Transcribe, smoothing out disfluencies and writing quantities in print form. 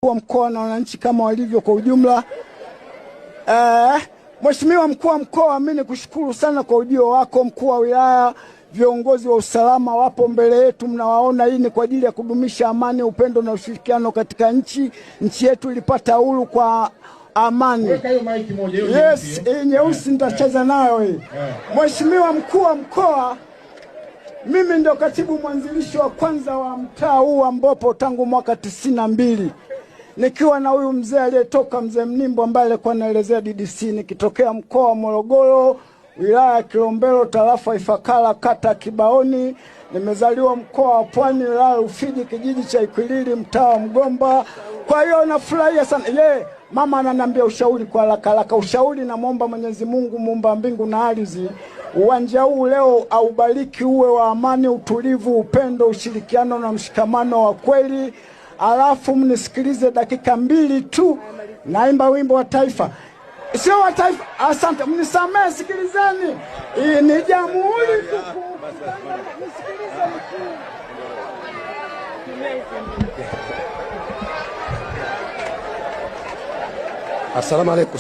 wa mkoa na wananchi kama walivyo kwa ujumla. Mheshimiwa mkuu wa mkoa, mimi nikushukuru sana kwa ujio wako. Mkuu wa wilaya, viongozi wa usalama wapo mbele yetu, mnawaona. Hii ni kwa ajili ya kudumisha amani, upendo na ushirikiano katika nchi yetu ilipata uhuru kwa amani. Yes, nyeusi nitacheza nayo hii. Mheshimiwa mkuu wa mkoa, mimi ndio katibu mwanzilishi wa kwanza wa mtaa huu ambapo tangu mwaka 92 nikiwa na huyu mzee aliyetoka, mzee Mnimbo ambaye alikuwa anaelezea DDC, nikitokea mkoa wa Morogoro, wilaya ya Kilombero, tarafa Ifakara, kata Kibaoni. Nimezaliwa mkoa wa Pwani, wilaya Rufiji, kijiji cha Ikwilili, mtaa wa Mgomba. Kwa hiyo nafurahia sana. Mama ananiambia ushauri kwa haraka. Ushauri, na muomba Mwenyezi Mungu muumba mbingu na ardhi, uwanja huu leo aubariki, uwe wa amani, utulivu, upendo, ushirikiano na mshikamano wa kweli. Alafu mnisikilize dakika 2 tu, naimba wimbo wa taifa. Sio wa taifa, asante, mnisamee, sikilizeni. Hii ni jamhuri tukufu. Nisikilize mkuu. Assalamu alaikum.